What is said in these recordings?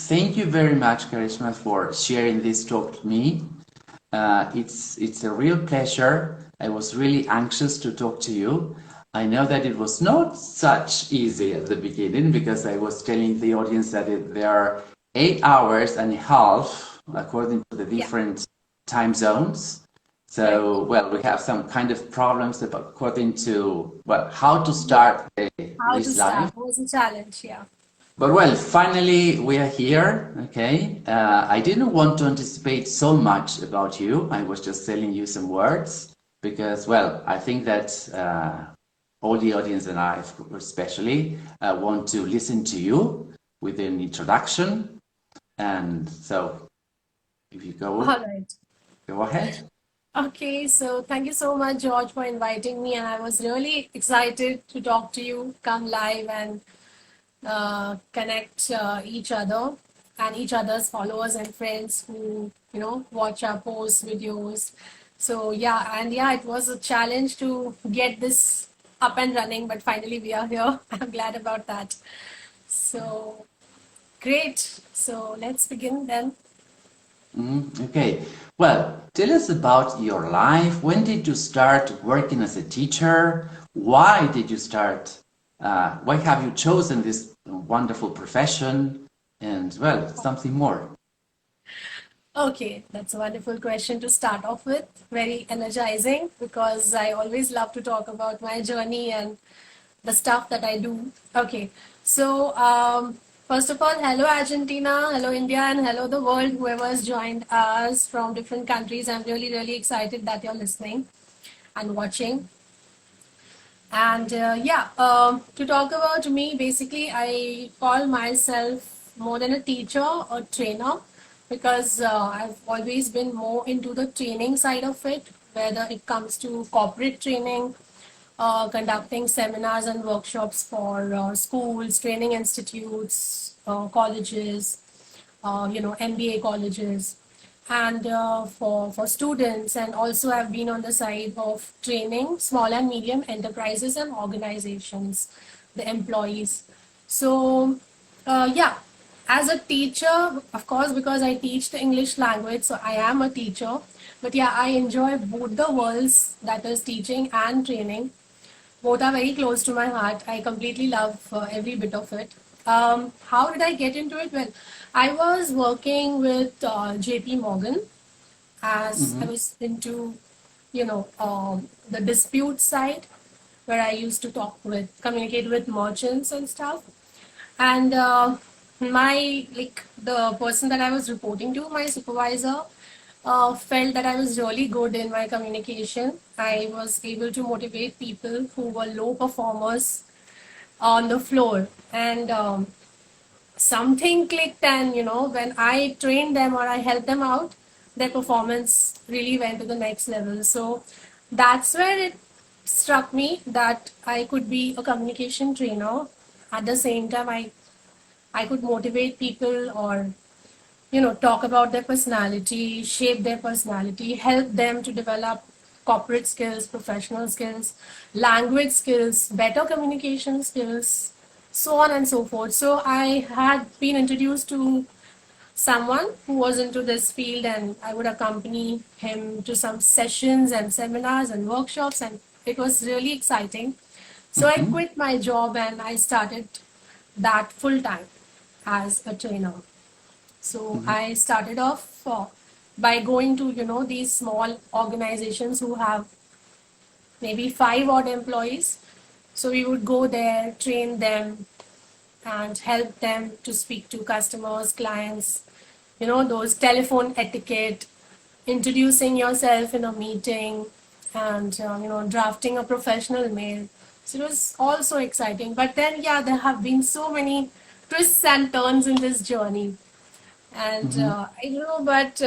thank you very much, Karishma, for sharing this talk to me. It's a real pleasure. I was really anxious to talk to you. I know that it was not such easy at the beginning because I was telling the audience that there are 8 hours and a half according to the different time zones. So, well, we have some kind of problems according to, well, how to start this live. Was a challenge, yeah. But well, finally we are here, okay? I didn't want to anticipate so much about you. I was just telling you some words because, well, I think that all the audience and I especially want to listen to you with an introduction. And so if you go, All right. Go ahead. Okay, so thank you so much, George, for inviting me. And I was really excited to talk to you, come live and connect each other and each other's followers and friends who, watch our posts, videos. So yeah, it was a challenge to get this up and running, but finally we are here. I'm glad about that. So great. So let's begin then. Okay. Well, tell us about your life. When did you start working as a teacher? Why did you start? Why have you chosen this wonderful profession? And, well, something more. Okay, that's a wonderful question to start off with. Very energizing because I always love to talk about my journey and the stuff that I do. Okay, so first of all, hello Argentina, hello India, and hello the world, whoever has joined us from different countries. I'm really, really excited that you're listening and watching. And to talk about me, basically, I call myself more than a teacher, a trainer, because I've always been more into the training side of it, whether it comes to corporate training, conducting seminars and workshops for schools, training institutes, colleges, MBA colleges, and for students, and also I've been on the side of training small and medium enterprises and organizations, the employees. So as a teacher, of course, because I teach the English language, so I am a teacher. But yeah, I enjoy both the worlds, that is teaching and training. Both are very close to my heart. I completely love every bit of it. How did I get into it? Well, I was working with JP Morgan as I was into, the dispute side, where I used to communicate with merchants and stuff. And the person that I was reporting to, my supervisor, felt that I was really good in my communication. I was able to motivate people who were low performers on the floor, and something clicked, and when I trained them or I helped them out, their performance really went to the next level. So that's where it struck me that I could be a communication trainer. At the same time, I could motivate people, or talk about their personality, shape their personality, help them to develop corporate skills, professional skills, language skills, better communication skills, so on and so forth. So I had been introduced to someone who was into this field, and I would accompany him to some sessions and seminars and workshops, and it was really exciting. So I quit my job and I started that full time as a trainer. So I started off by going to, these small organizations who have maybe 5 odd employees. So we would go there, train them, and help them to speak to customers, clients, those telephone etiquette, introducing yourself in a meeting, and, drafting a professional mail. So it was also exciting. But then, there have been so many twists and turns in this journey. And I don't know, but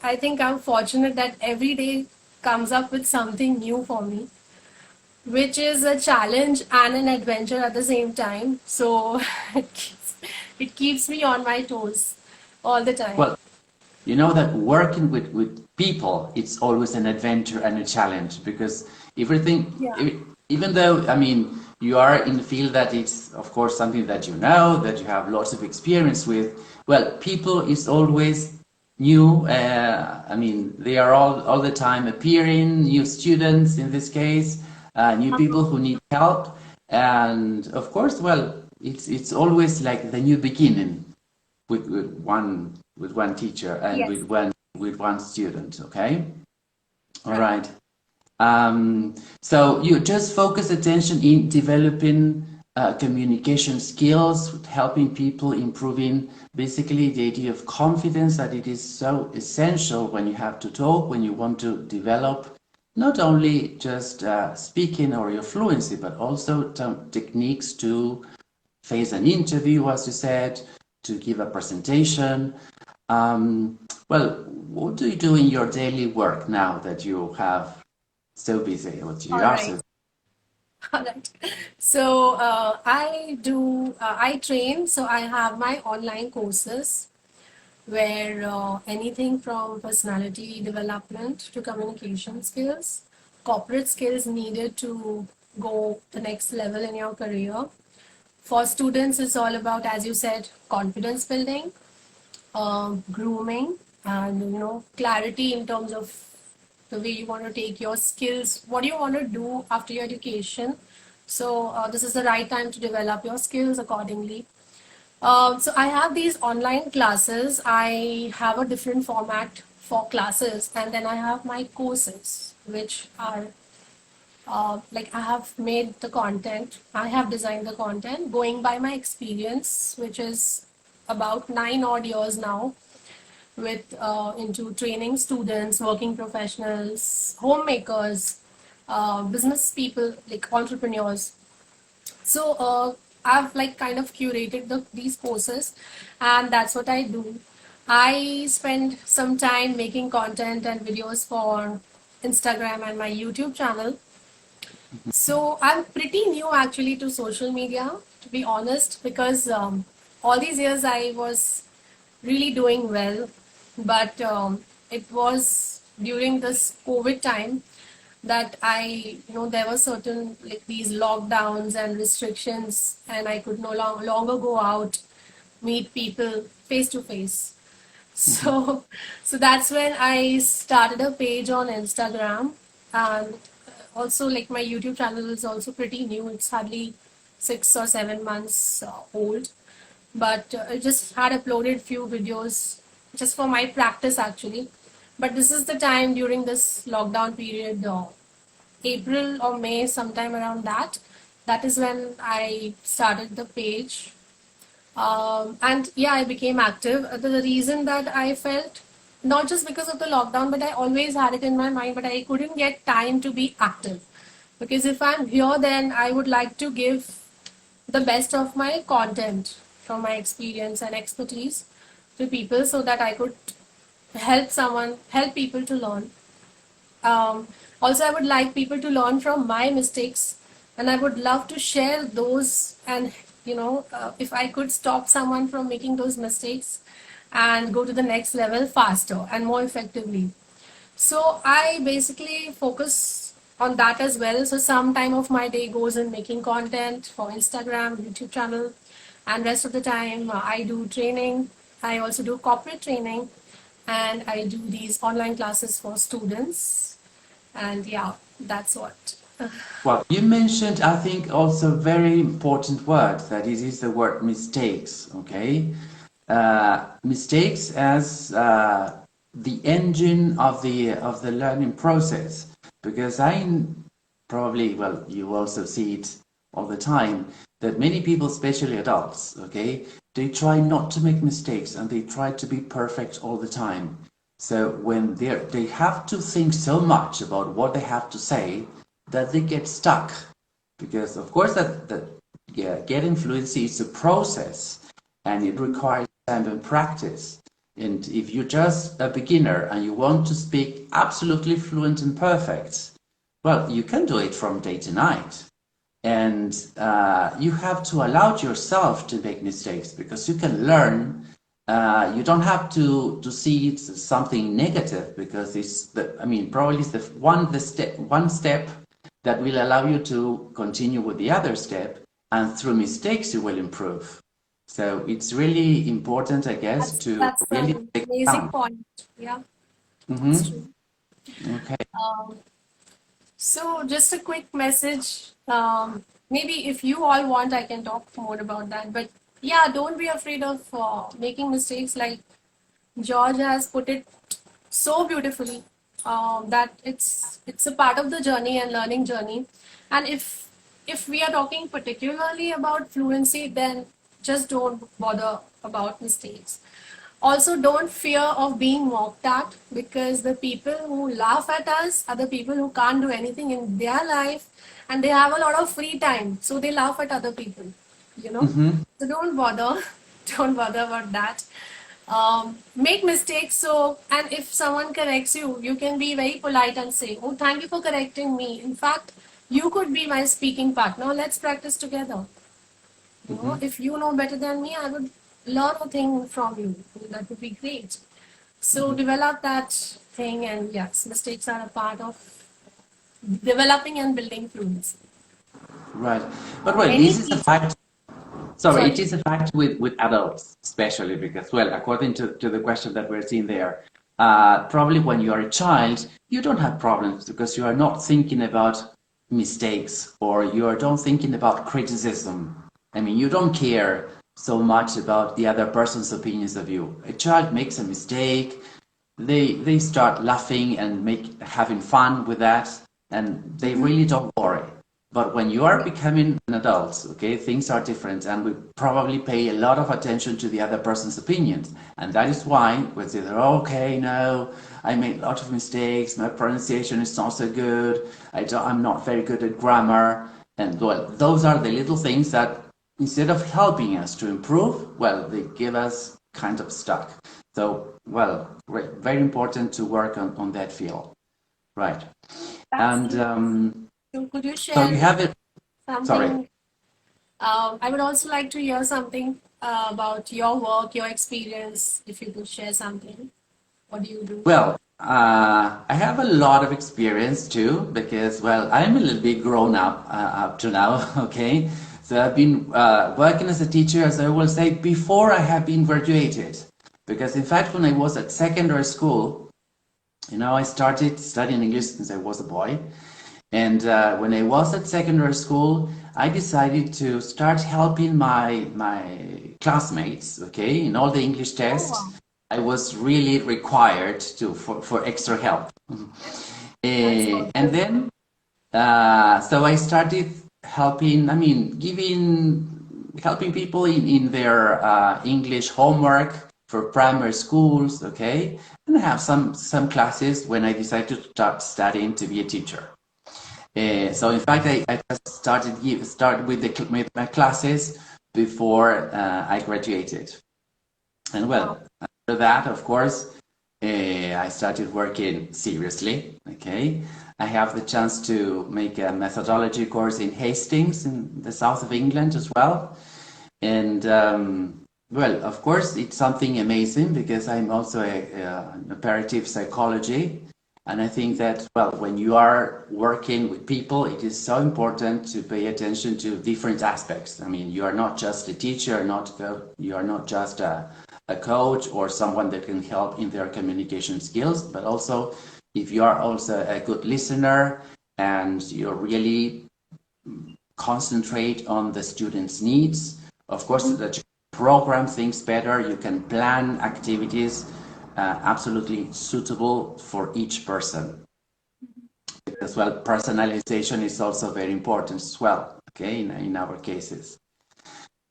I think I'm fortunate that every day comes up with something new for me, which is a challenge and an adventure at the same time. So it keeps me on my toes all the time. Well, you know that working with people, it's always an adventure and a challenge because everything, even though, I mean, you are in the field that it's, of course, something that you know, that you have lots of experience with. Well, people is always new. I mean, they are all the time appearing, new students in this case, new people who need help. And of course, well, it's always like the new beginning with one teacher and Yes. with one student. Okay, all right. So you just focus attention in developing communication skills, helping people, improving basically the idea of confidence, that it is so essential when you have to talk, when you want to develop not only just speaking or your fluency, but also techniques to face an interview, as you said, to give a presentation. Well, what do you do in your daily work now that you have so busy? What you All are right. so All right. So I train. So I have my online courses where anything from personality development to communication skills, corporate skills needed to go the next level in your career. For students, it's all about, as you said, confidence building, grooming, and clarity in terms of the way you want to take your skills, what do you want to do after your education. So this is the right time to develop your skills accordingly. So I have these online classes. I have a different format for classes, and then I have my courses, which are like I have made the content, I have designed the content going by my experience, which is about 9 odd years now with into training students, working professionals, homemakers, business people, like entrepreneurs. So I've like kind of curated these courses, and that's what I do. I spend some time making content and videos for Instagram and my YouTube channel. So I'm pretty new actually to social media, to be honest, because all these years I was really doing well, but it was during this COVID time that there were certain like these lockdowns and restrictions, and I could no longer go out, meet people face to face. So, so that's when I started a page on Instagram, and also like my YouTube channel is also pretty new. It's hardly 6 or 7 months old, but I just had uploaded few videos just for my practice actually. But this is the time during this lockdown period, April or May, sometime around that. That is when I started the page, and yeah, I became active. The reason that I felt, not just because of the lockdown, but I always had it in my mind, but I couldn't get time to be active. Because if I'm here, then I would like to give the best of my content from my experience and expertise to people so that I could help people to learn. Also, I would like people to learn from my mistakes, and I would love to share those. And if I could stop someone from making those mistakes and go to the next level faster and more effectively. So I basically focus on that as well. So some time of my day goes in making content for Instagram, YouTube channel, and rest of the time I do training. I also do corporate training, and I do these online classes for students. And yeah, that's what. well? You mentioned, I think, also very important word, that it is the word mistakes. Okay, mistakes as the engine of the learning process, because I probably, well, you also see it all the time, that many people, especially adults, okay, they try not to make mistakes and they try to be perfect all the time. So when they have to think so much about what they have to say that they get stuck, because of course that yeah, getting fluency is a process and it requires time and practice. And if you're just a beginner and you want to speak absolutely fluent and perfect, well, you can do it from day to night. And you have to allow yourself to make mistakes, because you can learn. You don't have to see it as something negative, because it's the, I mean, probably it's the one step that will allow you to continue with the other step, and through mistakes you will improve. So it's really important, I guess, to That's really an take amazing time. point. Yeah, that's Mm-hmm. true. Okay. Um, so just a quick message. Maybe if you all want, I can talk more about that. But yeah, don't be afraid of making mistakes. Like George has put it so beautifully, that it's a part of the journey and learning journey. And if we are talking particularly about fluency, then just don't bother about mistakes. Also, don't fear of being mocked at, because the people who laugh at us are the people who can't do anything in their life and they have a lot of free time. So they laugh at other people, you know. Mm-hmm. So don't bother. Don't bother about that. Make mistakes. So, and if someone corrects you, you can be very polite and say, "Oh, thank you for correcting me. In fact, you could be my speaking partner. Let's practice together." You know, Mm-hmm. if you know better than me, I would learn a thing from you. That would be great. So Mm-hmm. develop that thing, and yes, mistakes are a part of developing and building fluency. Right. But well, Any this is a piece, fact. Sorry, it sorry. is a fact with adults, especially because, well, according to the question that we're seeing there, probably when you are a child, you don't have problems because you are not thinking about mistakes or you are not thinking about criticism. I mean, you don't care so much about the other person's opinions of you. A child makes a mistake, they start laughing and having fun with that, and they really don't worry. But when you are becoming an adult, okay, things are different, and we probably pay a lot of attention to the other person's opinions, and that is why we say, okay, no, I made a lot of mistakes, my pronunciation is not so good, I'm not very good at grammar, and well, those are the little things that instead of helping us to improve, well, they give us kind of stuck. So, well, very important to work on that field, right? That's And it. So could you so you share have it. Sorry. something? I would also like to hear something about your work, your experience. If you could share something, what do you do? Well, I have a lot of experience too because, well, I'm a little bit grown up up to now. Okay, so I've been working as a teacher, as I will say, before I have been graduated. Because in fact, when I was at secondary school, I started studying English since I was a boy. And when I was at secondary school, I decided to start helping my classmates. Okay, in all the English Oh, tests, wow. I was really required for extra help. That's And awesome. then so I started helping. I mean, helping people in their English homework for primary schools. Okay, and I have some classes when I decided to start studying to be a teacher. So in fact, I just started with my classes before I graduated. And Wow. well, after that, of course, I started working seriously. Okay, I have the chance to make a methodology course in Hastings in the south of England as well. And well, of course, it's something amazing because I'm also an operative psychology. And I think that, well, when you are working with people, it is so important to pay attention to different aspects. I mean, you are not just a teacher, you are not just a coach or someone that can help in their communication skills, but also if you are also a good listener and you really concentrate on the students' needs. Of course, so that you program things better, you can plan activities absolutely suitable for each person. As well, personalization is also very important as well, okay, in our cases.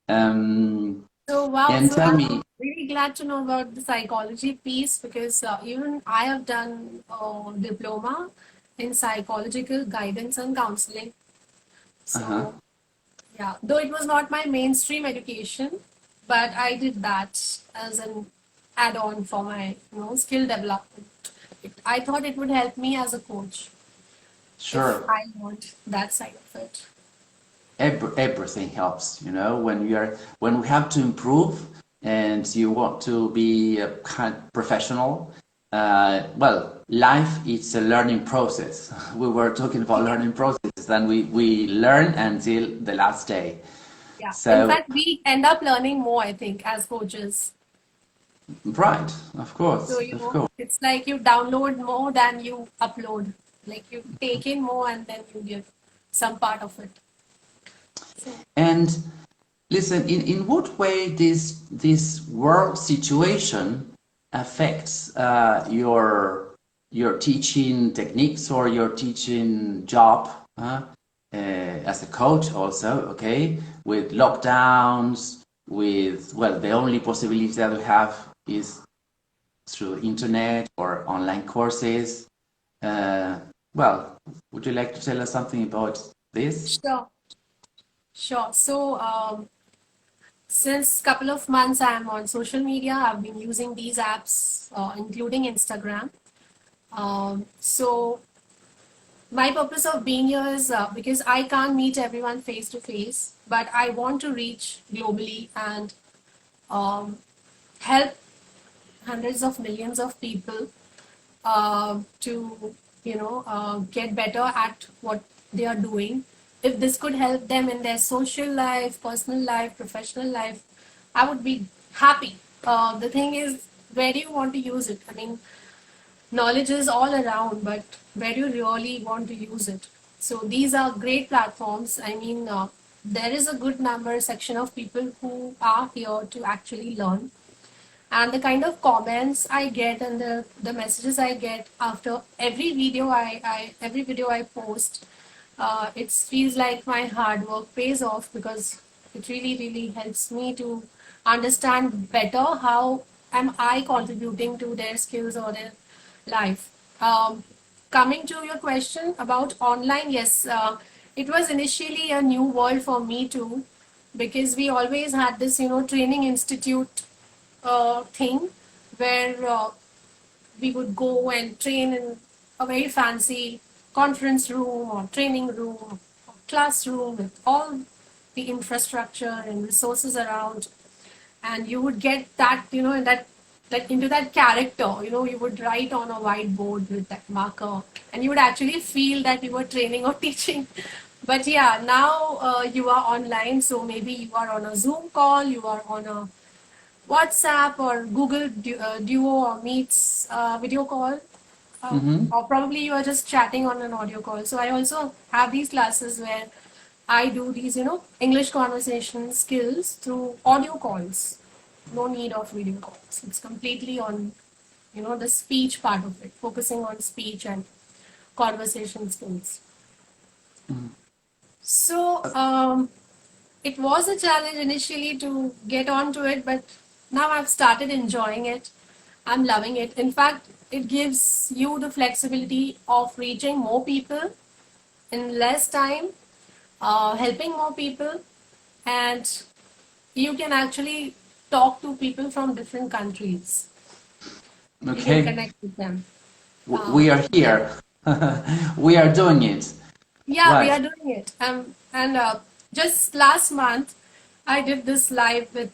Um, So, wow. and So, tell I'm me, really glad to know about the psychology piece, because even I have done a diploma in psychological guidance and counseling. uh-huh, So, yeah, though it was not my mainstream education, but I did that as an add-on for my, skill development. I thought it would help me as a coach if sure. I want that side of it. Everything helps, when we have to improve and you want to be a kind professional, well, life is a learning process. We were talking about learning processes, and we learn until the last day. Yeah. In So, fact, we end up learning more, I think, as coaches. right, So, of course. it's like you download more than you upload. Like you take in more and then you give some part of it. So, And listen, in what way this world situation affects your teaching techniques or your teaching job as a coach also, okay? With lockdowns, with, well, the only possibility that we have is through internet or online courses. Uh, well, would you like to tell us something about this? sure, sure. So, since couple of months I'm on social media, I've been using these apps, including Instagram. So my purpose of being here is because I can't meet everyone face to face, but I want to reach globally and um, help hundreds of millions of people to get better at what they are doing. If this could help them in their social life, personal life, professional life, I would be happy. The thing is, where do you want to use it? I mean, knowledge is all around, but where do you really want to use it? So these are great platforms. I mean, there is a good number section of people who are here to actually learn, and the kind of comments I get and the messages I get after every video I post, it feels like my hard work pays off, because it really helps me to understand better how am I contributing to their skills or their life. Coming to your question about online, yes, it was initially a new world for me too, because we always had this, training institute thing where we would go and train in a very fancy conference room or training room or classroom with all the infrastructure and resources around, and you would get that, in that into that character. You would write on a whiteboard with that marker, and you would actually feel that you were training or teaching. But yeah, now you are online, so maybe you are on a Zoom call, you are on a WhatsApp or Google Duo or Meets video call, or probably you are just chatting on an audio call. So I also have these classes where I do these, English conversation skills through audio calls. No need of video calls. It's completely on, the speech part of it, focusing on speech and conversation skills. So it was a challenge initially to get onto it, but now I've started enjoying it. I'm loving it. In fact, it gives you the flexibility of reaching more people in less time, helping more people, and you can actually talk to people from different countries. You can Okay. connect with them. We are here. We are doing it. Yeah, we Right. are doing it. And just last month, I did this live with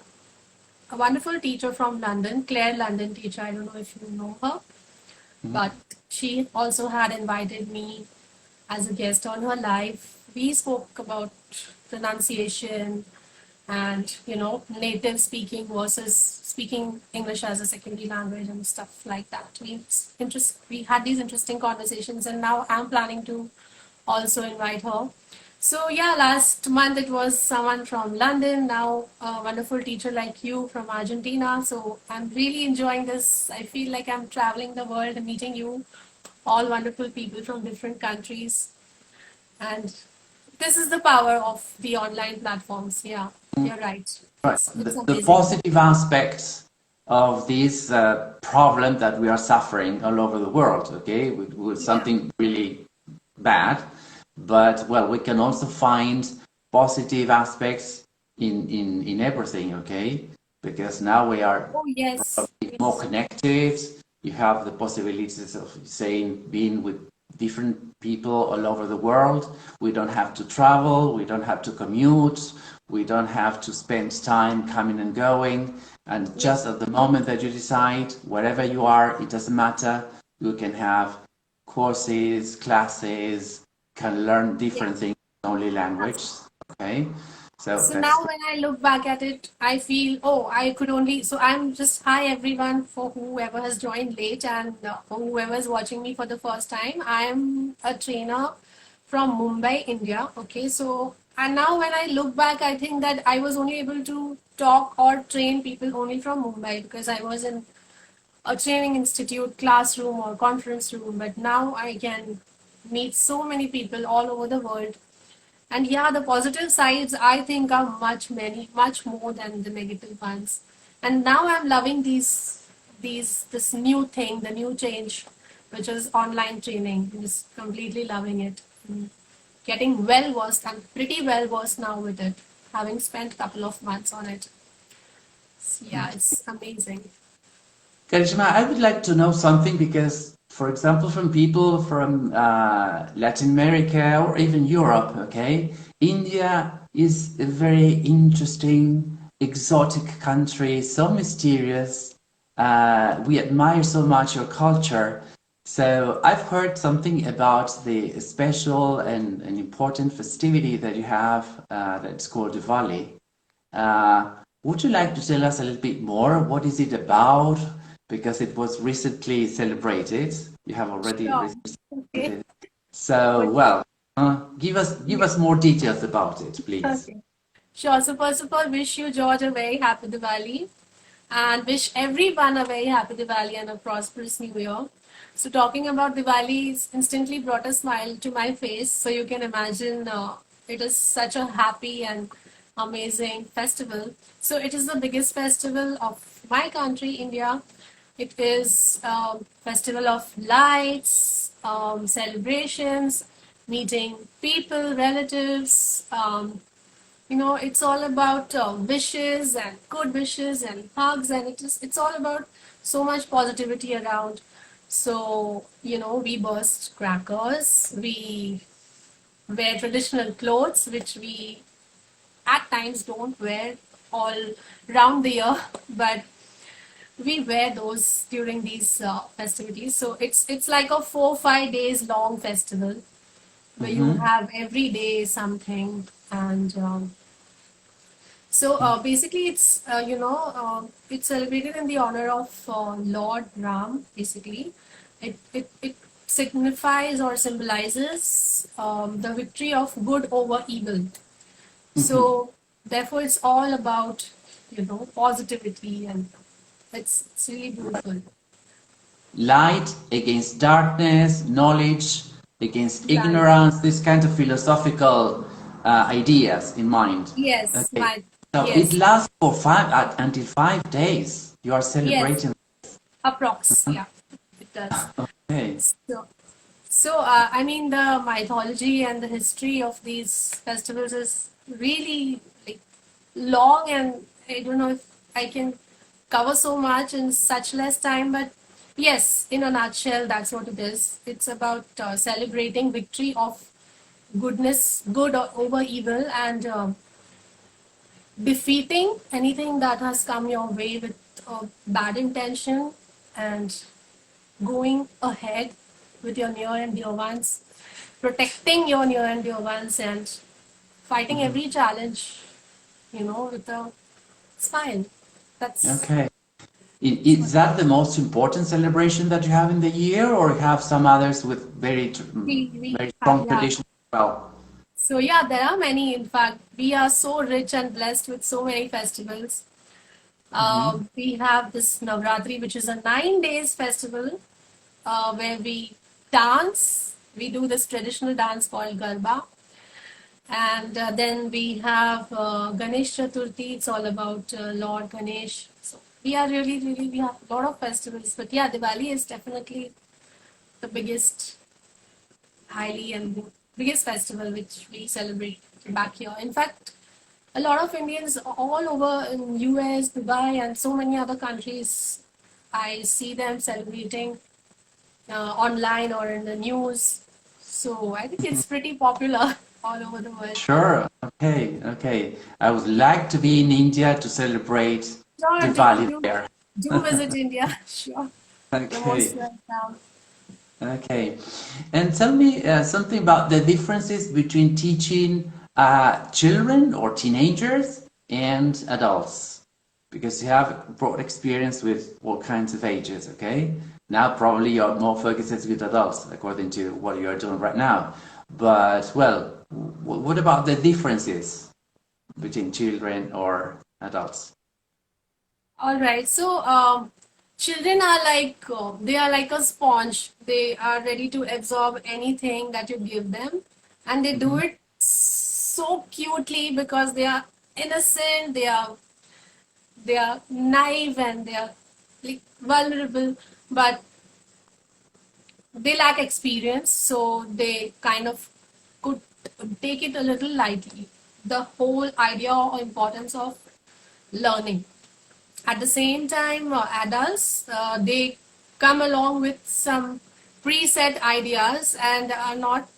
a wonderful teacher from London, Claire London teacher. I don't know if you know her, but she also had invited me as a guest on her live. We spoke about pronunciation and, native speaking versus speaking English as a secondary language and stuff like that. We had these interesting conversations, and now I'm planning to also invite her. So yeah, last month it was someone from London, now a wonderful teacher like you from Argentina. So I'm really enjoying this. I feel like I'm traveling the world and meeting you, all wonderful people from different countries. And this is the power of the online platforms. Yeah, you're right. Right. It's The amazing. positive aspects of this problem that we are suffering all over the world, okay, with Yeah. something really bad, but well, we can also find positive aspects in everything, okay, because now we are Oh yes. more Yes. connected. You have the possibilities of saying being with different people all over the world. We don't have to travel. We don't have to commute. We don't have to spend time coming and going. And just at the moment that you decide, wherever you are, it doesn't matter, you can have courses, classes, can learn different things, only language. Okay, so So that's now when I look back at it, I feel, oh, I could only, so I'm just hi everyone for whoever has joined late and for whoever is watching me for the first time. I am a trainer from Mumbai, India. Okay, so, and now when I look back, I think that I was only able to talk or train people only from Mumbai because I was in a training institute, classroom, or conference room. But now I can meet so many people all over the world. And yeah, the positive sides I think are much more than the negative ones. And now I'm loving this new thing, the new change, which is online training. I'm just completely loving it. Getting well versed. I'm pretty well versed now with it, having spent a couple of months on it. So yeah, it's amazing. Karishma, I would like to know something because, for example, from people from Latin America or even Europe, okay, India is a very interesting, exotic country, so mysterious. We admire so much your culture. So I've heard something about the special and important festivity that you have that's called Diwali. Uh, would you like to tell us a little bit more? What is it about? Because it was recently celebrated. You have already Sure. recently Okay. celebrated. So, well, give us more details about it, please. Okay. Sure. So first of all, wish you George a very happy Diwali and wish everyone a very happy Diwali and a prosperous new year. So talking about Diwali instantly brought a smile to my face. So you can imagine it is such a happy and amazing festival. So it is the biggest festival of my country, India. It is festival of lights, celebrations, meeting people, relatives, it's all about wishes and good wishes and hugs, and it's all about so much positivity around. So we burst crackers, we wear traditional clothes which we at times don't wear all round the year, but we wear those during these festivities. So it's like a 4 5 days long festival where you Mm-hmm. have every day something. And so basically, it's celebrated in the honor of Lord Ram. Basically, it signifies or symbolizes the victory of good over evil. Mm-hmm. So therefore, it's all about positivity, and it's really beautiful. Light against darkness, knowledge against Right. ignorance, this kind of philosophical ideas in mind. Yes, Okay. So it yes, lasts for until 5 days. You are yes, celebrating. approx. Yeah, it does. Okay. So, I mean, the mythology and the history of these festivals is really like long, and I don't know if I can cover so much in such less time, but yes, in a nutshell, that's what it is. It's about celebrating victory of good over evil, and defeating anything that has come your way with bad intention, and going ahead with your near and dear ones, protecting your near and dear ones, and fighting every challenge, with a smile. That's Okay. Is that the most important celebration that you have in the year, or you have some others with we very have, strong yeah. traditions as well? So yeah, there are many. In fact, we are so rich and blessed with so many festivals. Mm-hmm. We have this Navratri, which is a 9 days festival where we dance. We do this traditional dance called Garba. And then we have Ganesh Chaturthi. It's all about Lord Ganesh. So we are we have a lot of festivals. But yeah, Diwali is definitely the biggest, highly and biggest festival which we celebrate back here. In fact, a lot of Indians all over in US, Dubai, and so many other countries, I see them celebrating online or in the news. So I think it's pretty popular all over the world. Sure. Okay. Okay. I would like to be in India to celebrate Sure, Diwali there. do visit India. Sure. You're most Okay, welcome. okay. And tell me something about the differences between teaching children or teenagers and adults, because you have broad experience with all kinds of ages, okay? Now probably you're more focused with adults, according to what you are doing right now. But, well, what about the differences between children or adults? All right. So, children are like they are like a sponge. They are ready to absorb anything that you give them, and they do Mm-hmm. it so cutely because they are innocent. They are naive and they are like vulnerable, but they lack experience, so they kind of could take it a little lightly. The whole idea or importance of learning. At the same time, adults they come along with some preset ideas and are not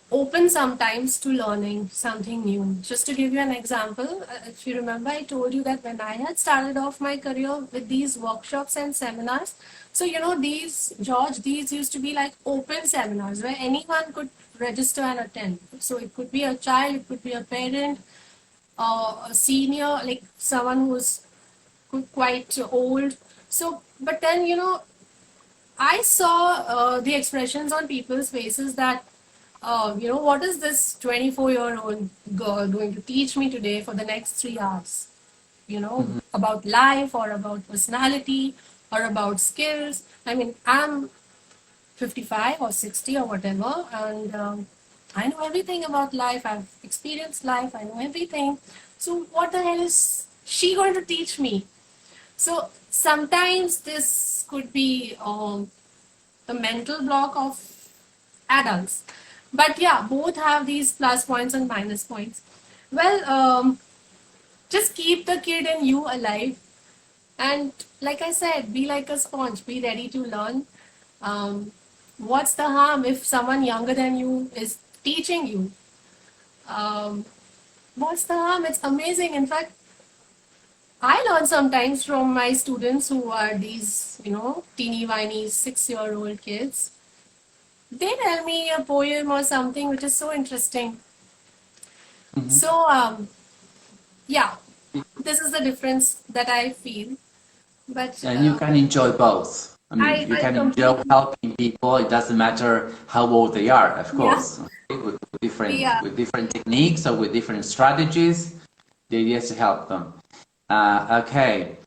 open sometimes to learning something new. Just to give you an example, if you remember, I told you that when I had started off my career with these workshops and seminars, so these used to be like open seminars where anyone could register and attend. So it could be a child, it could be a parent, a senior, like someone who's quite old. So, but then, I saw the expressions on people's faces that, what is this 24-year-old girl going to teach me today for the next 3 hours? About life or about personality or about skills. I mean, I'm 55 or 60 or whatever, and I know everything about life. I've experienced life. I know everything. So, what the hell is she going to teach me? So sometimes this could be the mental block of adults. But yeah, both have these plus points and minus points. Well, just keep the kid in you alive. And like I said, be like a sponge, be ready to learn. Um, what's the harm if someone younger than you is teaching you? Um, what's the harm? It's amazing. In fact, I learn sometimes from my students who are these, teeny whiny 6-year-old kids. They tell me a poem or something which is so interesting. Mm-hmm. So, yeah, this is the difference that I feel. But And you can enjoy both. I mean, you I can enjoy completely, helping people. It doesn't matter how old they are, of yeah, course. Okay? With different yeah. techniques or with different strategies, the idea is to help them. Okay,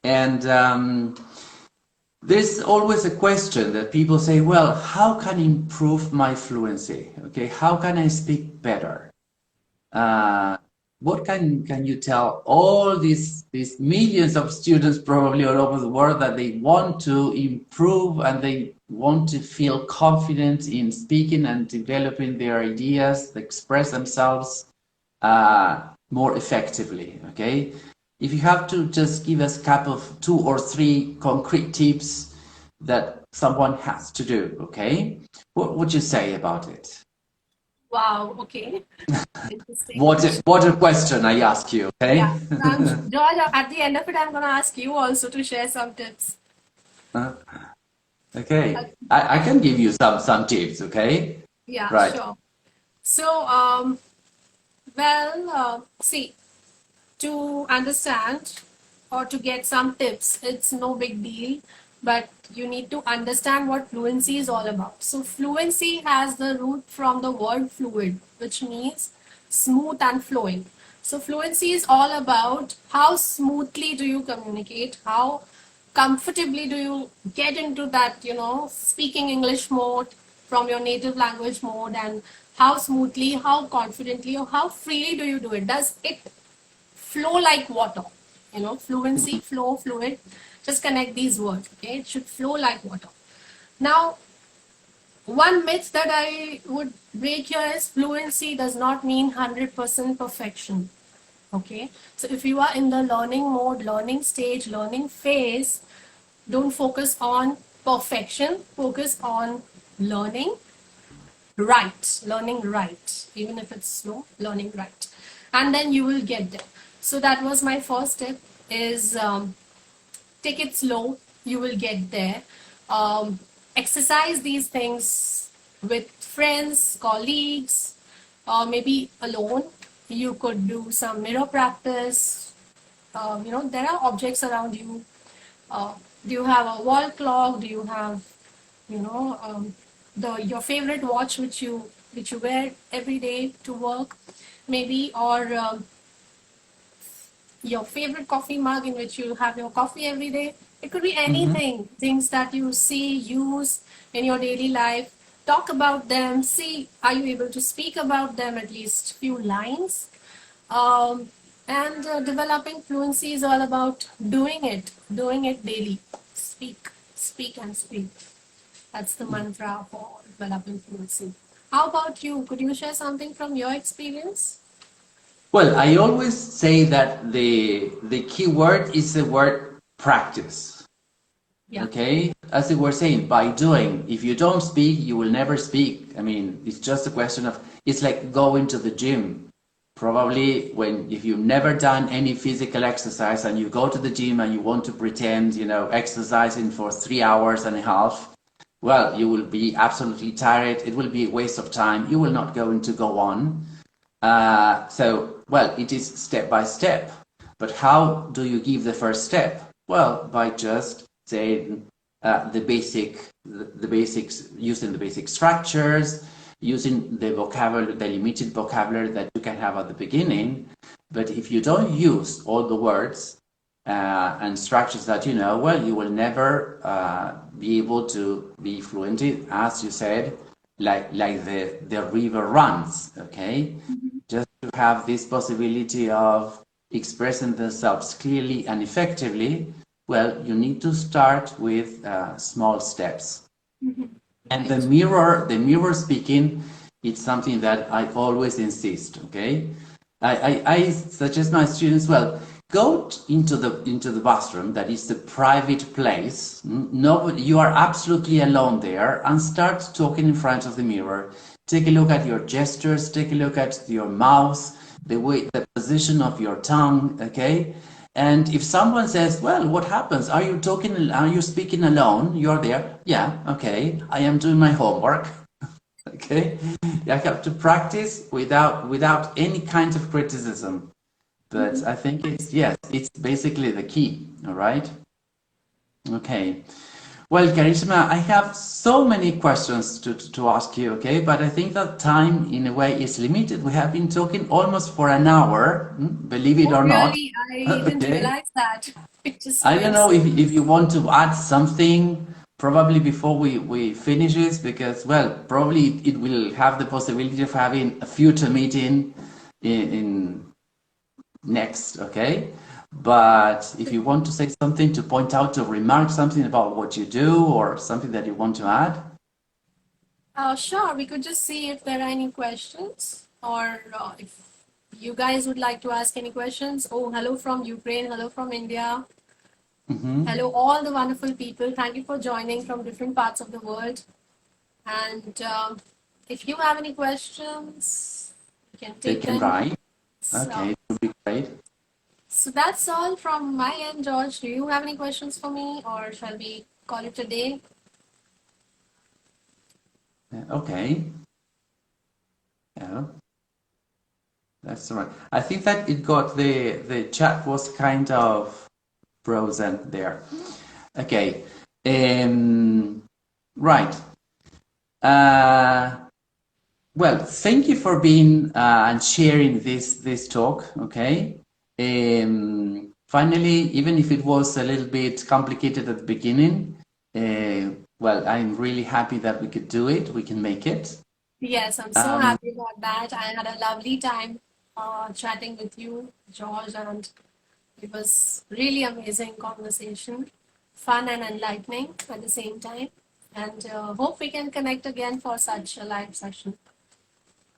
and there's always a question that people say, well, how can I improve my fluency? Okay, how can I speak better? Uh, what can you tell all these millions of students probably all over the world that they want to improve and they want to feel confident in speaking and developing their ideas, express themselves more effectively? Okay, if you have to just give us a couple of 2 or 3 concrete tips that someone has to do, okay, what would you say about it? Wow, okay. Interesting What question. what a question I ask you, Yeah. okay? So George, at the end of it, I'm going to ask you also to share some tips. Uh, okay, Okay. I can give you some tips, okay? Yeah, Right. sure. So, see, to understand or to get some tips, it's no big deal, but you need to understand what fluency is all about. So, fluency has the root from the word fluid, which means smooth and flowing. So, fluency is all about how smoothly do you communicate, how comfortably do you get into that, speaking English mode from your native language mode, and how smoothly, how confidently, or how freely do you do it? Does it flow like water? Fluency, flow, fluid. Just connect these words, okay? It should flow like water. Now, one myth that I would break here is fluency does not mean 100% perfection. Okay, so if you are in the learning mode, learning stage, learning phase, don't focus on perfection, focus on learning right, even if it's slow, learning right. And then you will get there. So that was my first tip. is take it slow, you will get there. Exercise these things with friends, colleagues, or maybe alone. You could do some mirror practice. There are objects around you. Do you have a wall clock? Do you have, you know, the your favorite watch which you wear every day to work, maybe, or your favorite coffee mug in which you have your coffee every day. It could be Mm-hmm. anything, things that you see, use in your daily life. Talk about them. See, are you able to speak about them at least few lines? And developing fluency is all about doing it daily. Speak, speak, and speak. That's the mantra for developing fluency. How about you? Could you share something from your experience? Well, I always say that the key word is the word practice. Yeah. Okay, as we were saying, by doing. If you don't speak, you will never speak. I mean, it's just a question of, it's like going to the gym. Probably if you've never done any physical exercise and you go to the gym and you want to pretend, exercising for 3 hours and a half, well, you will be absolutely tired. It will be a waste of time. You will not going to go on. Well, it is step by step. But how do you give the first step? Well, by just saying the basics, using the basic structures, using the vocabulary, the limited vocabulary that you can have at the beginning. But if you don't use all the words and structures that you know, well, you will never be able to be fluent, as you said, like the river runs, okay? Just to have this possibility of expressing themselves clearly and effectively, well, you need to start with small steps. And the mirror speaking, it's something that I always insist, okay? I suggest my students, well, go into the bathroom, that is the private place. Nobody, you are absolutely alone there, and start talking in front of the mirror. Take a look at your gestures, take a look at your mouth, the position of your tongue, okay? And if someone says, well, what happens? Are you speaking alone? You're there. Yeah, okay. I am doing my homework. Okay. I have to practice without any kind of criticism. But I think it's basically the key. All right. Okay. Well, Karishma, I have so many questions to ask you, okay? But I think that time, in a way, is limited. We have been talking almost for an hour, believe it Oh, or not. really? I didn't Okay. realize that. It just I don't went know so. if you want to add something, probably before we finish this, because, well, probably it will have the possibility of having a future meeting in next, okay? But if you want to say something, to point out, to remark something about what you do, or something that you want to add. Sure, we could just see if there are any questions, or if you guys would like to ask any questions. Oh, hello from Ukraine, hello from India. Hello, all the wonderful people. Thank you for joining from different parts of the world. And if you have any questions, you can They take can them. write. So, Okay, it would be great. so that's all from my end, George. Do you have any questions for me, or shall we call it a day? Okay. Yeah, that's all right. I think that it got the chat was kind of frozen there. Okay. Right. Well, thank you for being and sharing this talk. Okay. Finally, even if it was a little bit complicated at the beginning, well, I'm really happy that we could do it. We can make it. Yes, I'm so happy about that. I had a lovely time chatting with you, George, and it was really amazing conversation, fun and enlightening at the same time. And hope we can connect again for such a live session and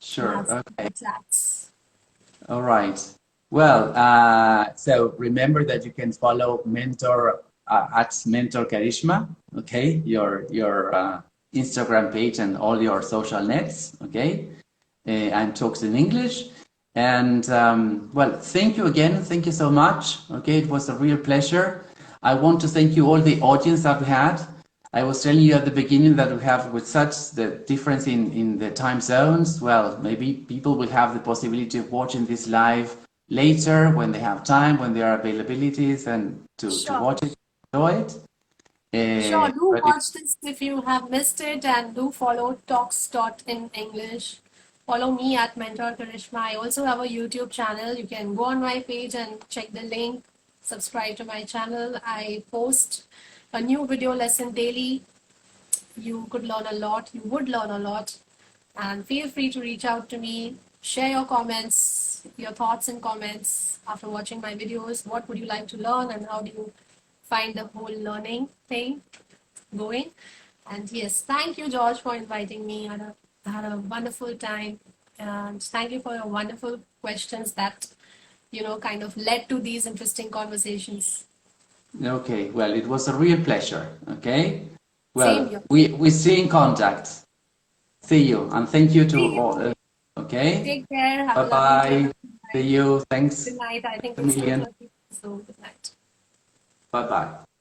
Sure. have some Okay. chats. All right. Well, so remember that you can follow Mentor at Mentor Karishma. Okay, your Instagram page and all your social nets. Okay, and talks in English. And well, thank you again. Thank you so much. Okay, it was a real pleasure. I want to thank you all the audience that we had. I was telling you at the beginning that we have with such the difference in the time zones. Well, maybe people will have the possibility of watching this live later when they have time, when there are availabilities, and to watch it, enjoy it. Sure, do But watch this if you have missed it, and do follow talks.in English. Follow me at Mentor Karishma. I also have a YouTube channel. You can go on my page and check the link. Subscribe to my channel. I post a new video lesson daily. You could learn a lot. You would learn a lot. And feel free to reach out to me. Share your comments, your thoughts and comments after watching my videos. What would you like to learn, and how do you find the whole learning thing going? And yes, thank you, George, for inviting me. I had a wonderful time, and thank you for your wonderful questions that kind of led to these interesting conversations. okay, well, it was a real pleasure. Okay, Same well, here. we stay in contact. See you, and thank you to See you. all. Okay, Take care. Have bye a lovely day. bye. See you. Thanks Good night. I think a it's million. 2:30, so good night. Bye bye.